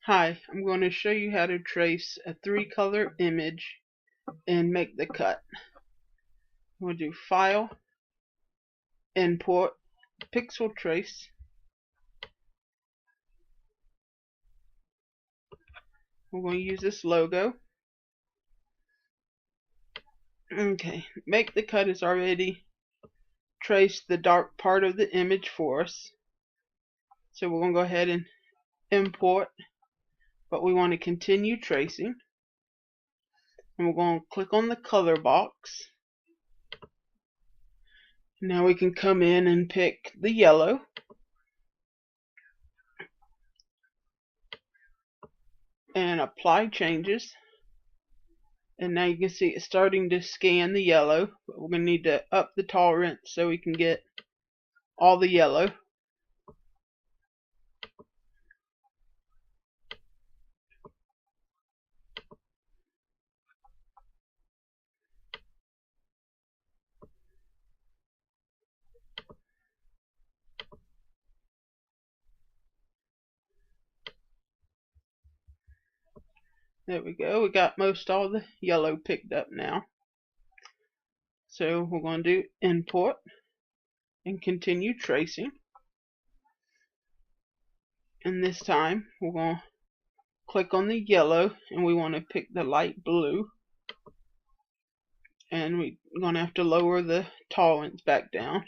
Hi, I'm going to show you how to trace a 3-color image and make the cut. We'll do File, Import, Pixel Trace. We're going to use this logo. Okay, Make the Cut has already traced the dark part of the image for us. So we're going to go ahead and import, but we want to continue tracing. And we're going to click on the color box. Now we can come in and pick the yellow. And apply changes. And now you can see it's starting to scan the yellow, but we're going to need to up the tolerance so we can get all the yellow. There we go. We got most all the yellow picked up now. So we're going to do import and continue tracing. And this time we're going to click on the yellow and we want to pick the light blue. And we're going to have to lower the tolerance back down.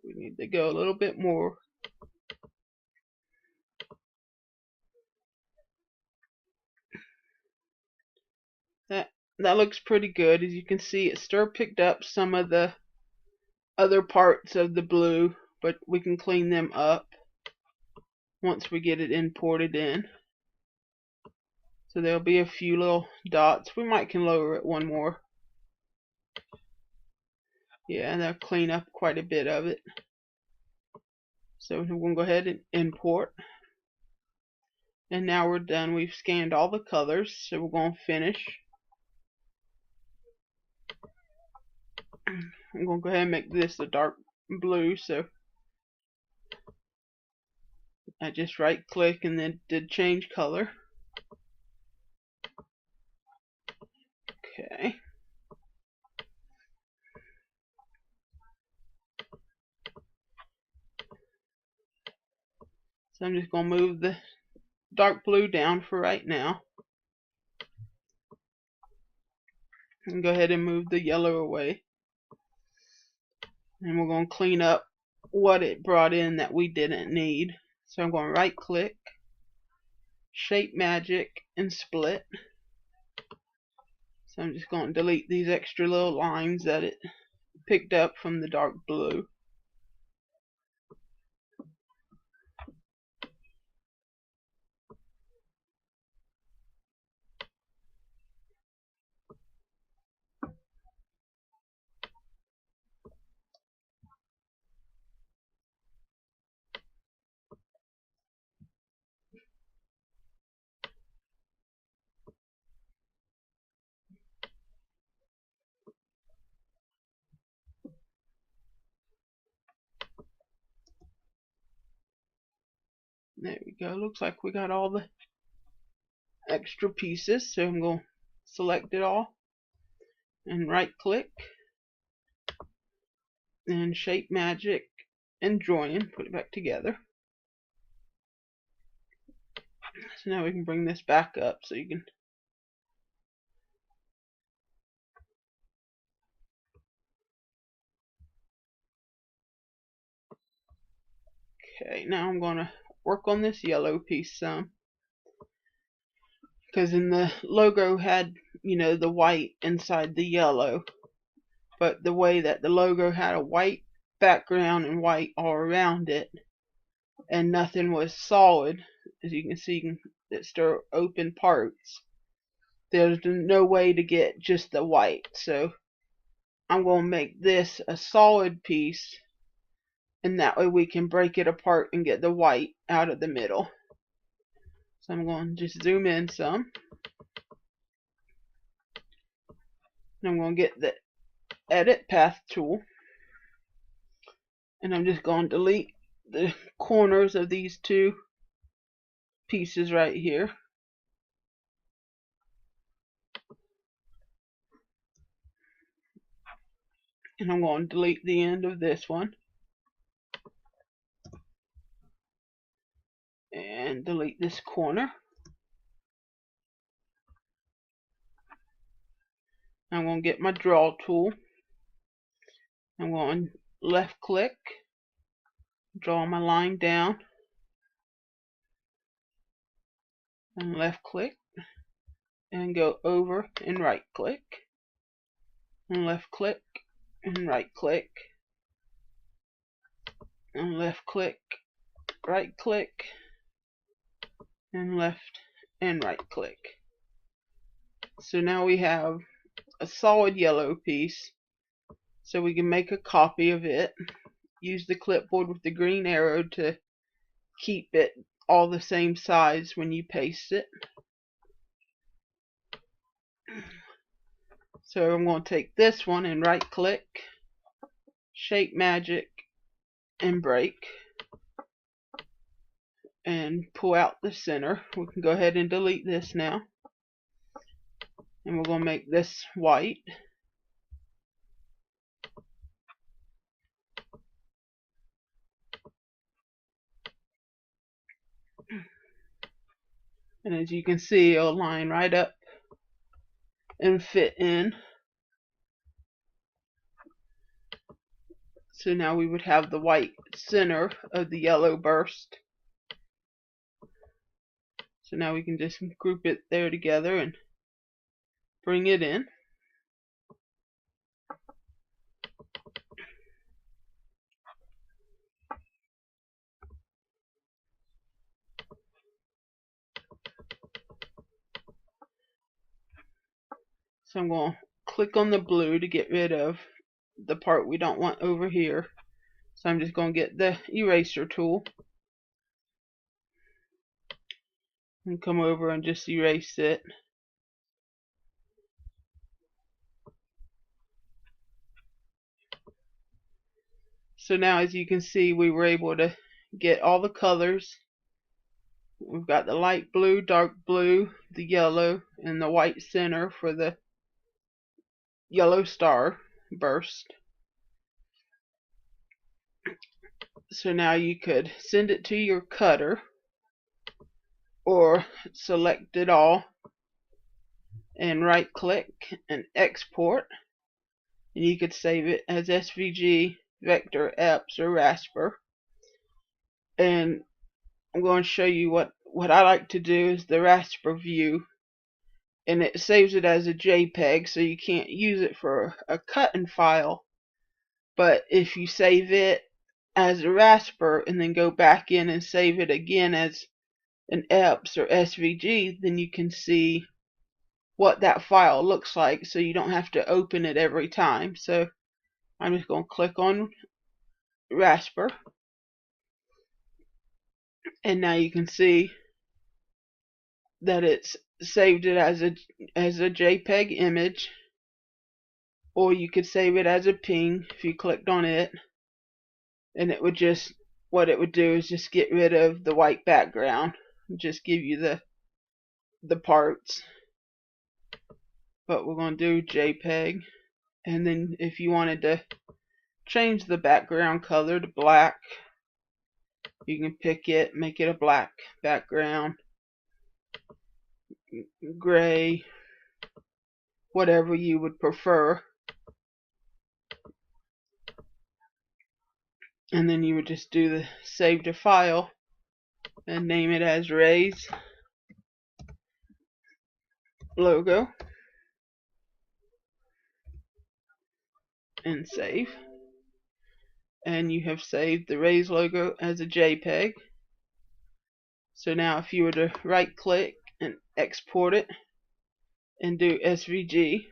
We need to go a little bit more. That looks pretty good. As you can see, it still picked up some of the other parts of the blue, but we can clean them up once we get it imported in. So there'll be a few little dots. We might can lower it one more. Yeah, that'll clean up quite a bit of it. So we're going to go ahead and import. And now we're done. We've scanned all the colors, so we're going to finish. I'm going to go ahead and make this a dark blue, so I just right click and then did change color. Okay. So I'm just going to move the dark blue down for right now. And go ahead and move the yellow away. And we're going to clean up what it brought in that we didn't need. So I'm going to right click, Shape Magic, and split. So I'm just going to delete these extra little lines that it picked up from the dark blue. There we go. Looks like we got all the extra pieces. So I'm going to select it all and right click and Shape Magic and join, put it back together. So now we can bring this back up so you can okay, now I'm going to work on this yellow piece some, because in the logo had, the white inside the yellow, but the way that the logo had a white background and white all around it and nothing was solid, as you can see, it's still open parts. There's no way to get just the white, so I'm going to make this a solid piece, and that way we can break it apart and get the white out of the middle. So I'm going to just zoom in some. And I'm going to get the Edit Path tool. And I'm just going to delete the corners of these two pieces right here. And I'm going to delete the end of this one. And delete this corner. I'm going to get my draw tool. I'm going to left click, draw my line down, and left click, and go over and right click, and left click, and right click, and left click, right click, and left and right click. So now we have a solid yellow piece, so we can make a copy of it. Use the clipboard with the green arrow to keep it all the same size when you paste it. So I'm going to take this one and right click, shape magic, and break, and pull out the center. We can go ahead and delete this now, and we're going to make this white. And as you can see, it'll line right up and fit in. So now we would have the white center of the yellow burst. So now we can just group it there together and bring it in. So I'm going to click on the blue to get rid of the part we don't want over here. So I'm just going to get the eraser tool and come over and just erase it. So now, as you can see, we were able to get all the colors. We've got the light blue, dark blue, the yellow, and the white center for the yellow star burst. So now you could send it to your cutter or select it all and right click and export, and you could save it as SVG, Vector, EPS, or Rasper. And I'm going to show you what I like to do is the Rasper view, and it saves it as a JPEG, so you can't use it for a cut-in file. But if you save it as a Rasper and then go back in and save it again as an EPS or SVG, then you can see what that file looks like, so you don't have to open it every time. So I'm just going to click on Rasper, and now you can see that it's saved it as a JPEG image, or you could save it as a ping if you clicked on it, and it would just, what it would do is just get rid of the white background, just give you the parts. But we're going to do JPEG, and then if you wanted to change the background color to black, you can pick it, make it a black background, gray, whatever you would prefer. And then you would just do the save to file and name it as Ray's logo and save. And you have saved the Ray's logo as a JPEG. So now if you were to right click and export it and do SVG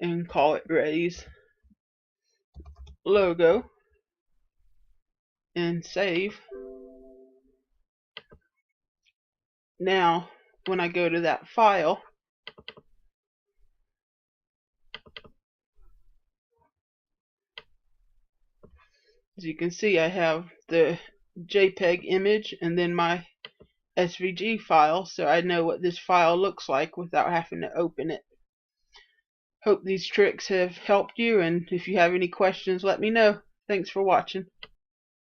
and call it Ray's logo and save. Now when I go to that file, As you can see, I have the JPEG image and then my SVG file, so I know what this file looks like without having to open it. Hope these tricks have helped you, and if you have any questions, let me know. Thanks for watching.